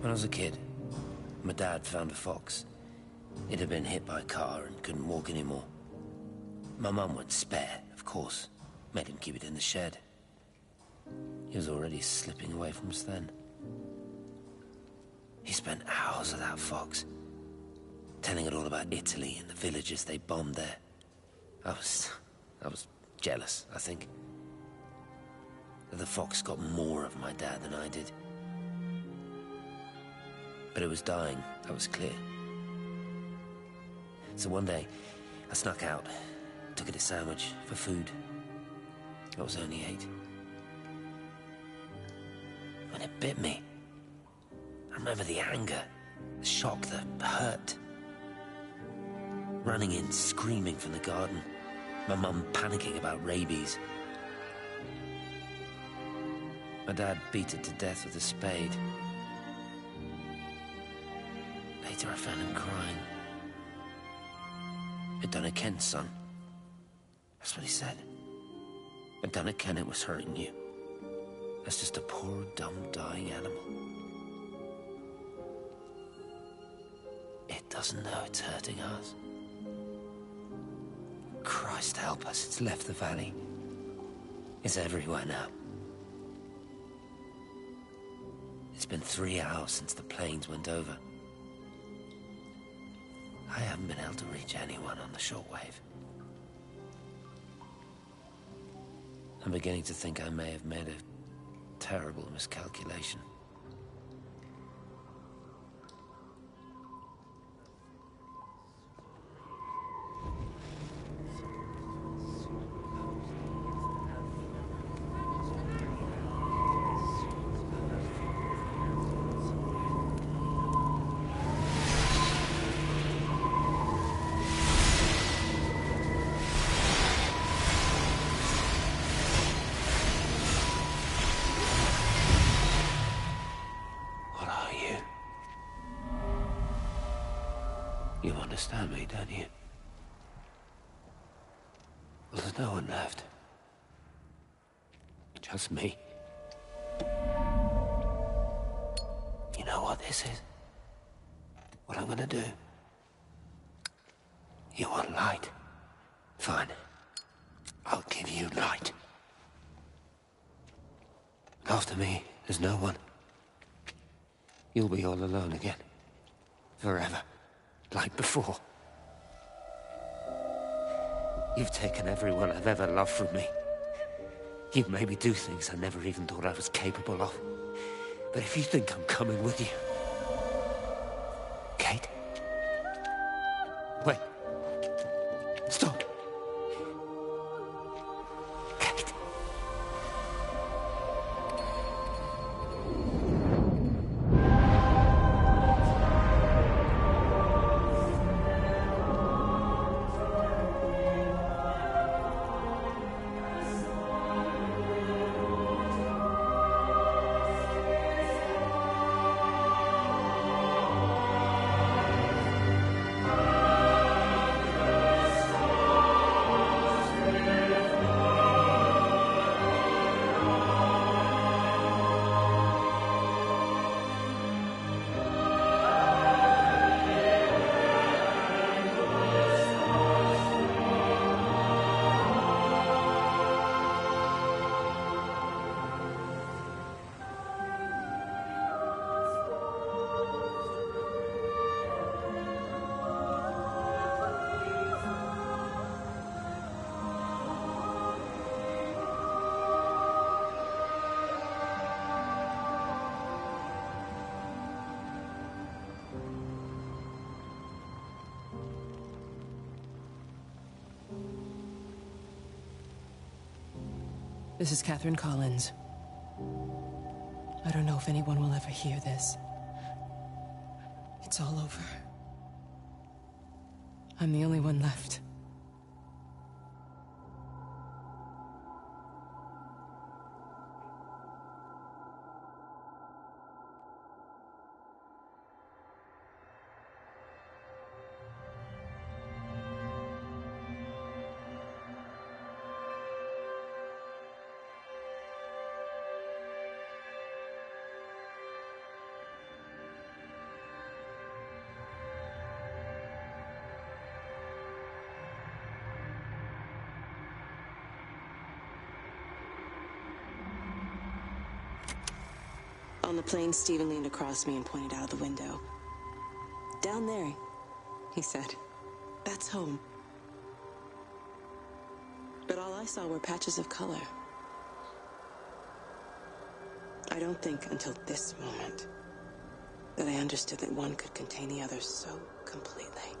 When I was a kid, my dad found a fox. It had been hit by a car and couldn't walk anymore. My mum went spare, of course. Made him keep it in the shed. He was already slipping away from us then. He spent hours with that fox, telling it all about Italy and the villages they bombed there. I was jealous, I think. That the fox got more of my dad than I did. But it was dying, that was clear. So one day, I snuck out, took it a sandwich for food. I was only 8. When it bit me, I remember the anger, the shock, the hurt. Running in, screaming from the garden. My mum panicking about rabies. My dad beat it to death with a spade. Later I found him crying. "I'd done it, Ken, son." That's what he said. "I'd done it, Ken, it was hurting you. That's just a poor, dumb, dying animal. It doesn't know it's hurting us. Christ help us, it's left the valley. It's everywhere now. It's been 3 hours since the planes went over. I haven't been able to reach anyone on the shortwave. I'm beginning to think I may have made a terrible miscalculation." You understand me, don't you? Well, there's no one left. Just me. You know what this is? What I'm gonna do? You want light? Fine. I'll give you light. After me, there's no one. You'll be all alone again. Forever. Like before. You've taken everyone I've ever loved from me. You've made me do things I never even thought I was capable of. But if you think I'm coming with you... Kate? Wait. Stop. Kate. This is Catherine Collins. I don't know if anyone will ever hear this. It's all over. I'm the only one left. On the plane, Stephen leaned across me and pointed out of the window. "Down there," he said. "That's home." But all I saw were patches of color. I don't think until this moment that I understood that one could contain the other so completely.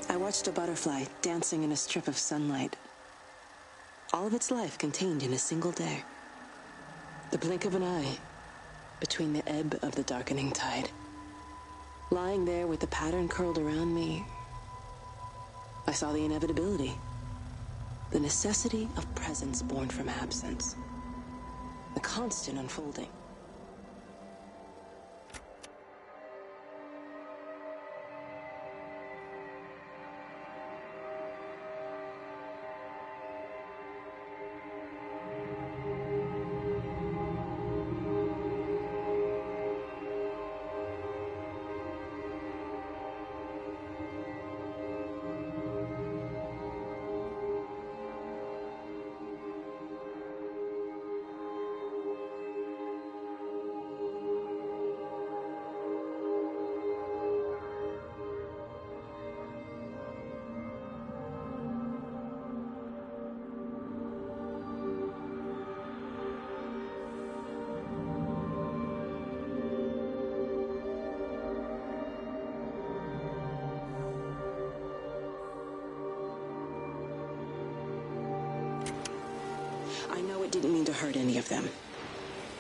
I watched a butterfly dancing in a strip of sunlight. All of its life contained in a single day. The blink of an eye between the ebb of the darkening tide. Lying there with the pattern curled around me, I saw the inevitability. The necessity of presence born from absence. The constant unfolding. I know it didn't mean to hurt any of them.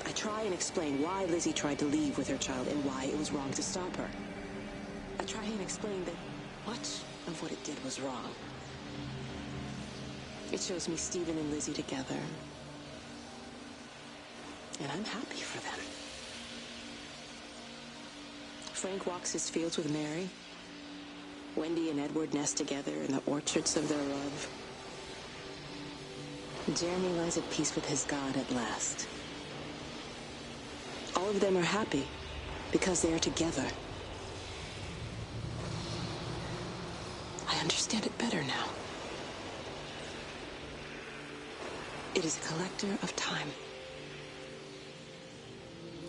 I try and explain why Lizzie tried to leave with her child and why it was wrong to stop her. I try and explain that much of what it did was wrong. It shows me Stephen and Lizzie together. And I'm happy for them. Frank walks his fields with Mary. Wendy and Edward nest together in the orchards of their love. Jeremy lies at peace with his God at last. All of them are happy because they are together. I understand it better now. It is a collector of time.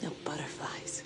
Of butterflies.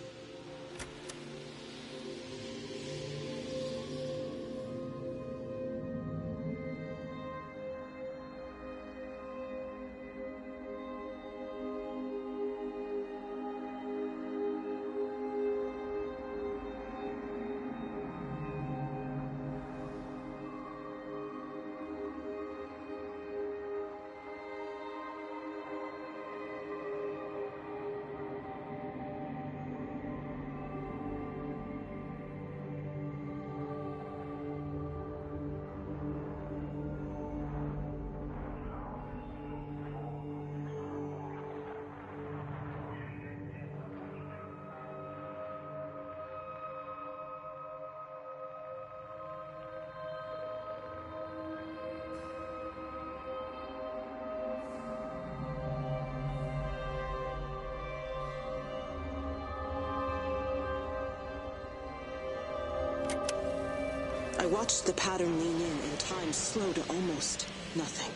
I watched the pattern lean in and time slow to almost nothing.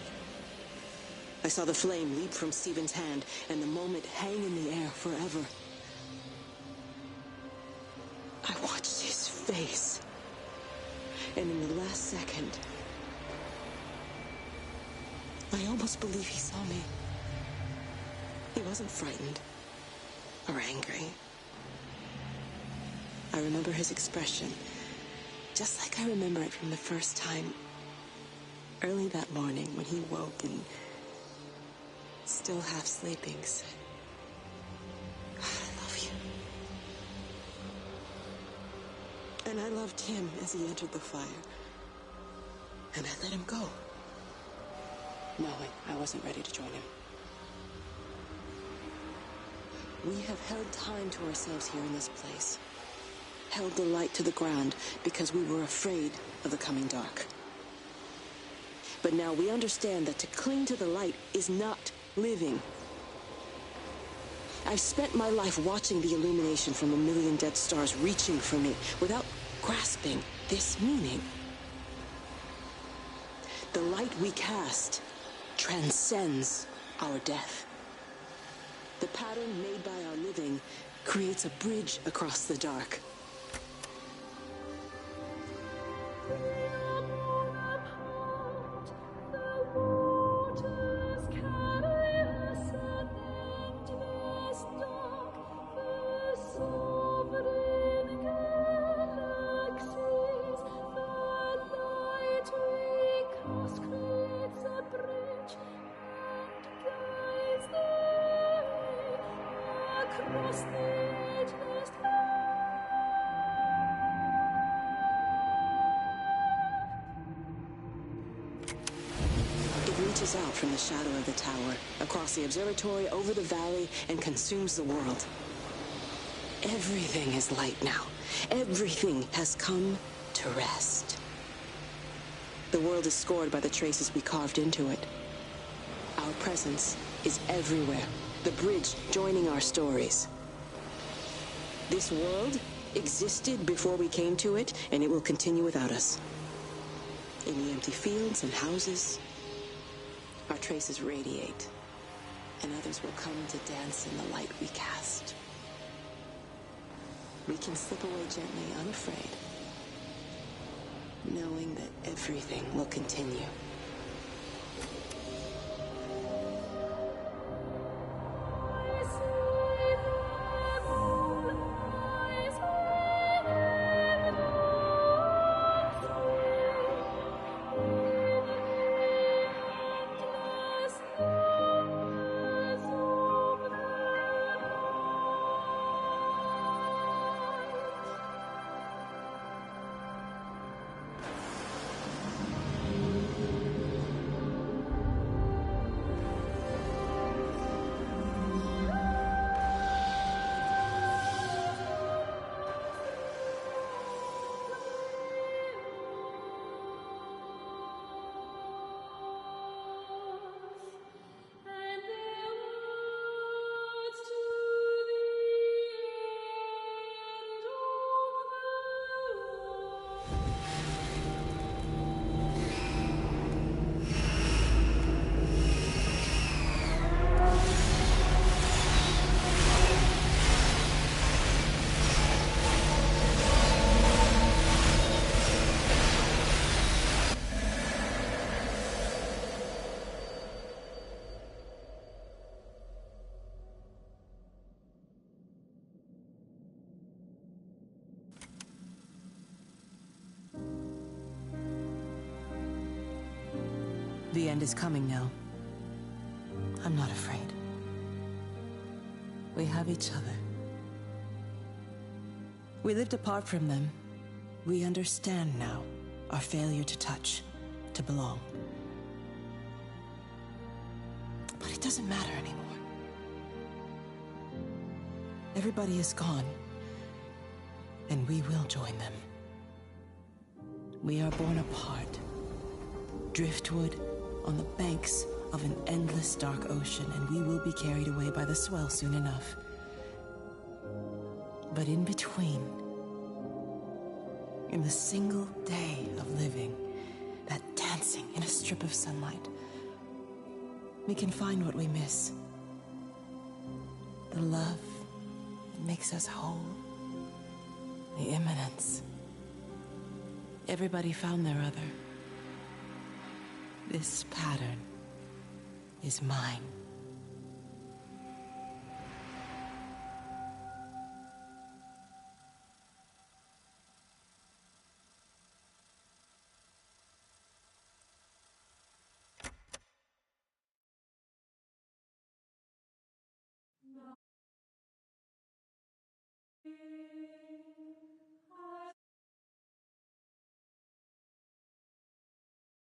I saw the flame leap from Stephen's hand and the moment hang in the air forever. I watched his face. And in the last second, I almost believe he saw me. He wasn't frightened or angry. I remember his expression, just like I remember it from the first time, early that morning when he woke and, still half sleeping, said, "I love you." And I loved him as he entered the fire. And I let him go. knowing I wasn't ready to join him. We have held time to ourselves here in this place. Held the light to the ground because we were afraid of the coming dark. But now we understand that to cling to the light is not living. I've spent my life watching the illumination from a million dead stars reaching for me without grasping this meaning. The light we cast transcends our death. The pattern made by our living creates a bridge across the dark. Reaches out from the shadow of the tower, across the observatory, over the valley, and consumes the world. Everything is light now. Everything has come to rest. The world is scored by the traces we carved into it. Our presence is everywhere, the bridge joining our stories. This world existed before we came to it, and it will continue without us. In the empty fields and houses, our traces radiate, and others will come to dance in the light we cast. We can slip away gently, unafraid, knowing that everything will continue. The end is coming now. I'm not afraid. We have each other. We lived apart from them. We understand now our failure to touch, to belong. But it doesn't matter anymore. Everybody is gone, and we will join them. We are born apart, driftwood on the banks of an endless dark ocean, and we will be carried away by the swell soon enough. But in between, in the single day of living, that dancing in a strip of sunlight, we can find what we miss. The love that makes us whole. The imminence. Everybody found their other. This pattern is mine.